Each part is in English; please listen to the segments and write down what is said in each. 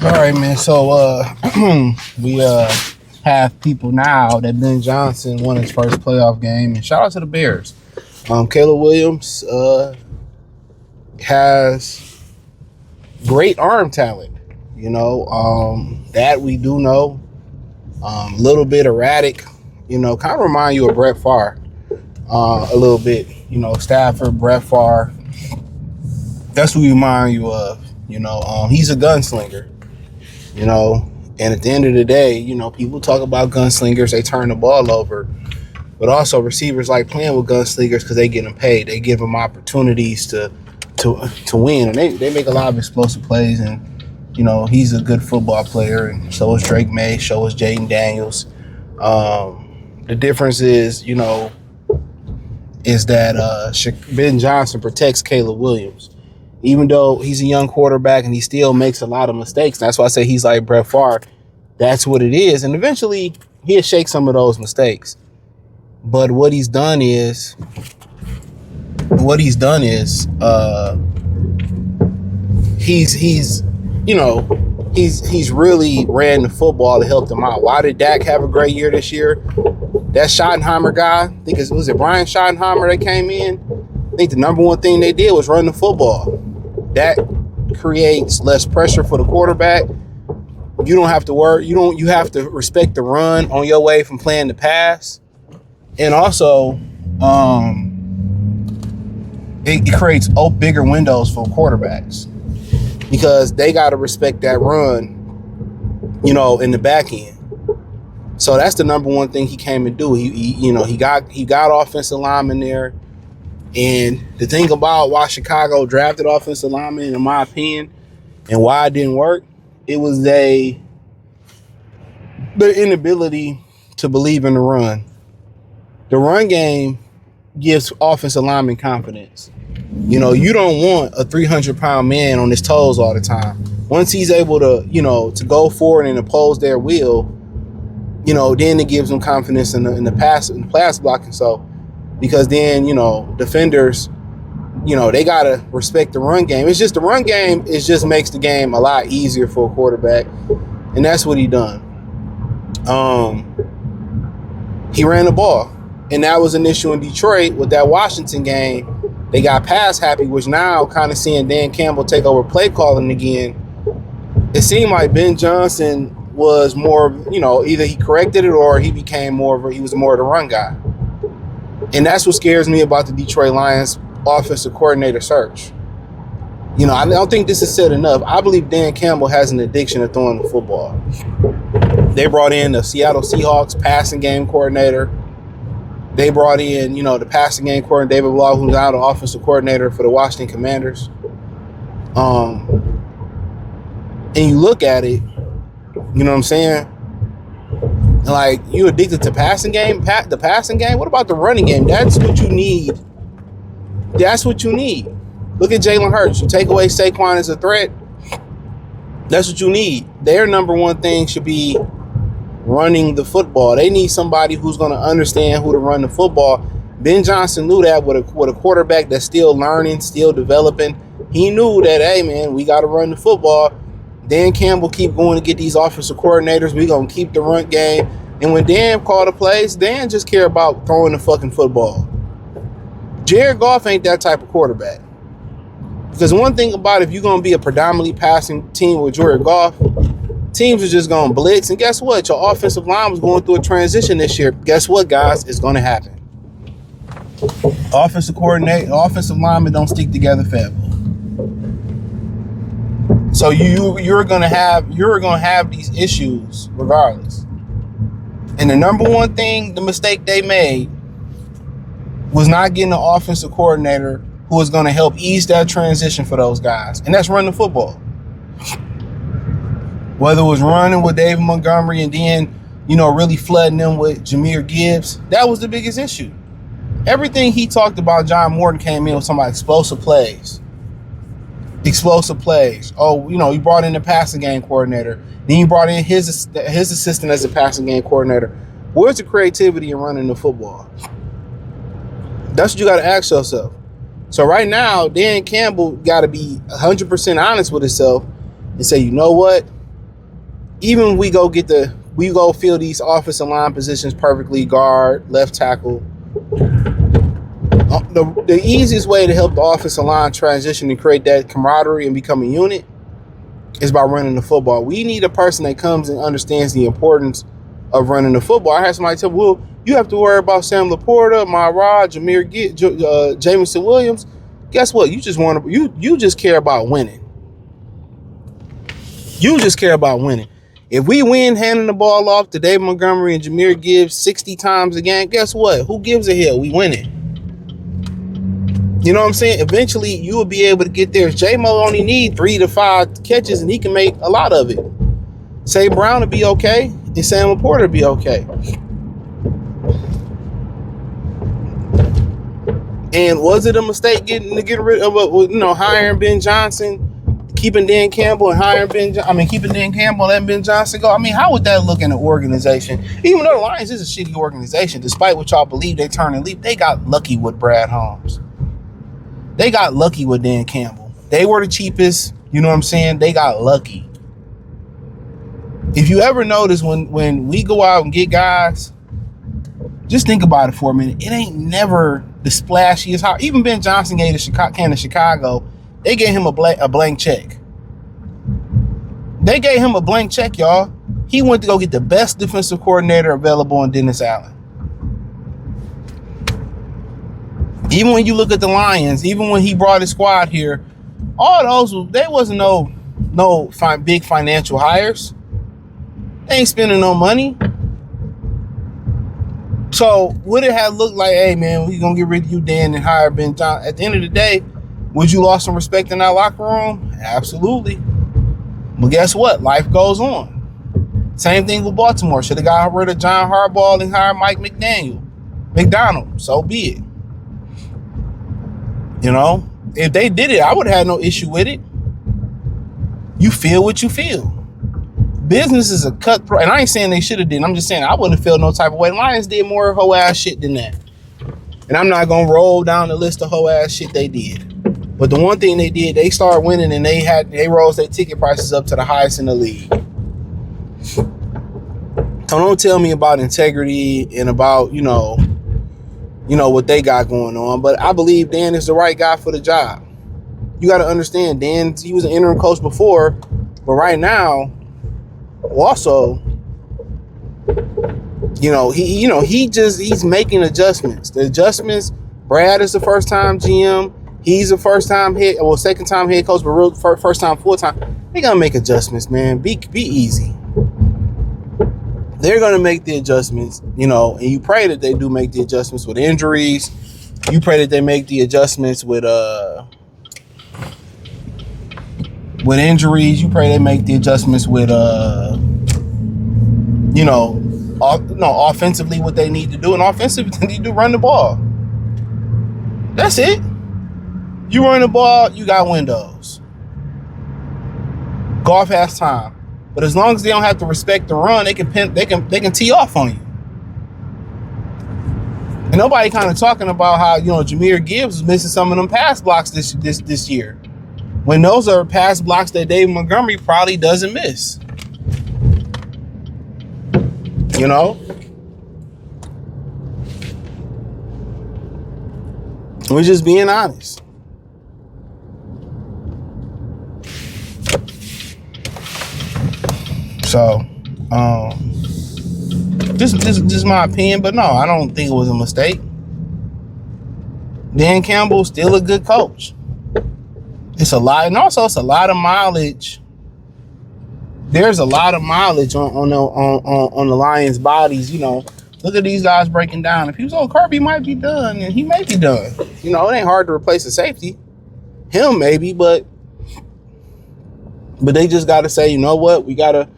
All right, man. So we have people now that Ben Johnson won his first playoff game, and shout out to the Bears. Caleb Williams has great arm talent. That we do know. Little bit erratic. Kind of remind you of Brett Favre a little bit. Stafford, Brett Favre. That's who we remind you of. He's a gunslinger. And at the end of the day, people talk about gunslingers, they turn the ball over. But also receivers like playing with gunslingers because they get them paid. They give them opportunities to win. And they make a lot of explosive plays. And, he's a good football player. And so is Drake May, so is Jaden Daniels. The difference is, is that Ben Johnson protects Caleb Williams. Even though he's a young quarterback and he still makes a lot of mistakes. That's why I say he's like Brett Favre. That's what it is. And eventually he'll shake some of those mistakes. But what he's done is he's really ran the football to help them out. Why did Dak have a great year this year? That Schottenheimer guy, I think was it Brian Schottenheimer that came in? I think the number one thing they did was run the football. That creates less pressure for the quarterback. You don't have to worry. You have to respect the run on your way from playing the pass. And also, it creates bigger windows for quarterbacks because they got to respect that run, in the back end. So that's the number one thing he came to do. He got offensive linemen there. And the thing about why Chicago drafted offensive linemen, in my opinion, and why it didn't work, it was their inability to believe in the run. The run game gives offensive linemen confidence. You don't want a 300-pound man on his toes all the time. Once he's able to, to go forward and oppose their will, then it gives them confidence in the pass blocking. So, because then, defenders, they got to respect the run game. It's just the run game, it just makes the game a lot easier for a quarterback. And that's what he done. He ran the ball. And that was an issue in Detroit with that Washington game. They got pass happy, which now kind of seeing Dan Campbell take over play calling again, it seemed like Ben Johnson was more, either he corrected it or he became he was more of the run guy. And that's what scares me about the Detroit Lions offensive coordinator search. I don't think this is said enough. I believe Dan Campbell has an addiction to throwing the football. They brought in the Seattle Seahawks passing game coordinator. They brought in, the passing game coordinator, David Blau, who's now the offensive coordinator for the Washington Commanders. And you look at it, you know what I'm saying? Like, you addicted to passing game, the passing game? What about the running game? That's what you need. That's what you need. Look at Jalen Hurts. You take away Saquon as a threat, that's what you need. Their number one thing should be running the football. They need somebody who's going to understand who to run the football. Ben Johnson knew that with a quarterback that's still learning, still developing. He knew that, hey, man, we got to run the football. Dan Campbell keep going to get these offensive coordinators. We're going to keep the run game. And when Dan called the plays, Dan just care about throwing the fucking football. Jared Goff ain't that type of quarterback. Because one thing about if you're going to be a predominantly passing team with Jared Goff, teams are just going to blitz. And guess what? Your offensive line was going through a transition this year. Guess what, guys? It's going to happen. Offensive linemen don't stick together forever. So you're gonna have these issues regardless. And the number one thing, the mistake they made, was not getting an offensive coordinator who was gonna help ease that transition for those guys, and that's running the football. Whether it was running with David Montgomery and then really flooding them with Jahmyr Gibbs, that was the biggest issue. Everything he talked about, John Morton came in with some explosive plays. Oh, you brought in the passing game coordinator. Then you brought in his assistant as a passing game coordinator. Where's the creativity in running the football? That's what you got to ask yourself. So right now, Dan Campbell got to be 100% honest with himself and say, you know what? even we go fill these offensive line positions perfectly, guard, left tackle. The easiest way to help the offensive line transition and create that camaraderie and become a unit is by running the football. We need a person that comes and understands the importance of running the football. I had somebody tell me, well, you have to worry about Sam Laporta, Myra, Jamison Williams. Guess what? You just care about winning. You just care about winning. If we win handing the ball off to David Montgomery and Jahmyr Gibbs 60 times a game, guess what? Who gives a hell? We winning. You know what I'm saying? Eventually, you will be able to get there. J-Mo only need 3 to 5 catches, and he can make a lot of it. Say Brown will be okay, and Sam Laporta will be okay. And was it a mistake getting rid of hiring Ben Johnson, keeping Dan Campbell and keeping Dan Campbell and letting Ben Johnson go? I mean, how would that look in an organization? Even though the Lions is a shitty organization, despite what y'all believe they turn and leap, they got lucky with Brad Holmes. They got lucky with Dan Campbell. They were the cheapest. You know what I'm saying? They got lucky. If you ever notice when we go out and get guys, just think about it for a minute. It ain't never the splashiest. How even Ben Johnson came to Chicago, they gave him a blank check. They gave him a blank check, y'all. He went to go get the best defensive coordinator available in Dennis Allen. Even when you look at the Lions, even when he brought his squad here, all those, they wasn't no big financial hires. They ain't spending no money. So would it have looked like, hey man, we gonna get rid of you, Dan, and hire Ben Johnson? At the end of the day, would you lost some respect in that locker room? Absolutely. But guess what? Life goes on. Same thing with Baltimore. Should have got rid of John Harbaugh and hired Mike McDonald. So be it. You know, if they did it, I would have had no issue with it. You feel what you feel. Business is a cutthroat, and I ain't saying they should have did. I'm just saying I wouldn't have felt no type of way. Lions did more hoe ass shit than that, and I'm not gonna roll down the list of hoe ass shit they did. But the one thing they did, they started winning, and they rose their ticket prices up to the highest in the league. So don't tell me about integrity and about what they got going on. But I believe Dan is the right guy for the job. You got to understand, Dan, he was an interim coach before, but right now, also, he's making adjustments. The adjustments. Brad is the first time GM. He's the second time head coach, but first time full time. They gotta make adjustments, man. Be easy. They're gonna make the adjustments, and you pray that they do make the adjustments with injuries. You pray that they make the adjustments with injuries. You pray they make the adjustments with offensively what they need to do, and offensively they need to run the ball. That's it. You run the ball, you got windows. Golf has time. But as long as they don't have to respect the run, they can tee off on you. And nobody kind of talking about how Jahmyr Gibbs is missing some of them pass blocks this year, when those are pass blocks that David Montgomery probably doesn't miss. We're just being honest. So, this is my opinion, but no, I don't think it was a mistake. Dan Campbell's still a good coach. It's a lot, and also it's a lot of mileage. There's a lot of mileage on the Lions' bodies. Look at these guys breaking down. If he was Kirby might be done, and he may be done. It ain't hard to replace a safety. Him maybe, but they just got to say, you know what, we can't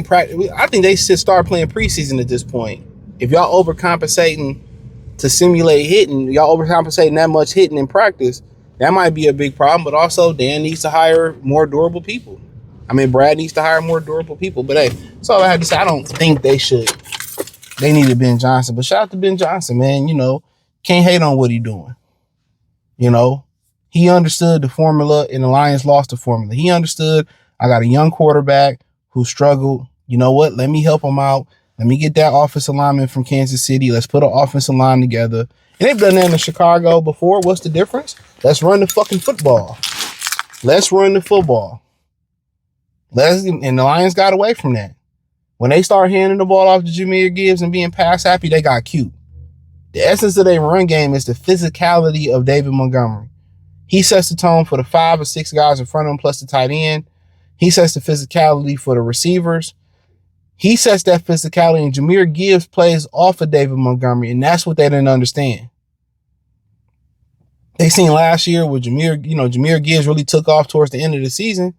practice. I think they should start playing preseason at this point. If y'all overcompensating to simulate hitting, y'all overcompensating that much hitting in practice, that might be a big problem. But also, Dan needs to hire more durable people. Brad needs to hire more durable people. But hey, that's all I had to say. I don't think they should. They needed Ben Johnson. But shout out to Ben Johnson, man. Can't hate on what he's doing. He understood the formula, and the Lions lost the formula. He understood, I got a young quarterback who struggled. You know what? Let me help them out. Let me get that offensive lineman from Kansas City. Let's put an offensive line together. And they've done that in Chicago before. What's the difference? Let's run the fucking football. Let's run the football. And the Lions got away from that. When they start handing the ball off to Jahmyr Gibbs and being pass happy, they got cute. The essence of their run game is the physicality of David Montgomery. He sets the tone for the 5 or 6 guys in front of him plus the tight end. He sets the physicality for the receivers. He sets that physicality, and Jahmyr Gibbs plays off of David Montgomery, and that's what they didn't understand. They seen last year where Jahmyr Gibbs really took off towards the end of the season.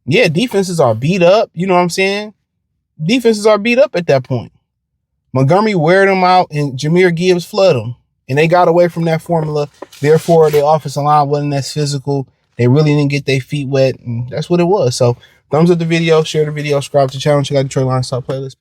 Yeah, defenses are beat up. You know what I'm saying? Defenses are beat up at that point. Montgomery wear them out, and Jahmyr Gibbs flood them. And they got away from that formula. Therefore, their offensive line wasn't as physical. They really didn't get their feet wet, and that's what it was. So, thumbs up the video, share the video, subscribe to the channel, check out the Detroit Lions Top playlist.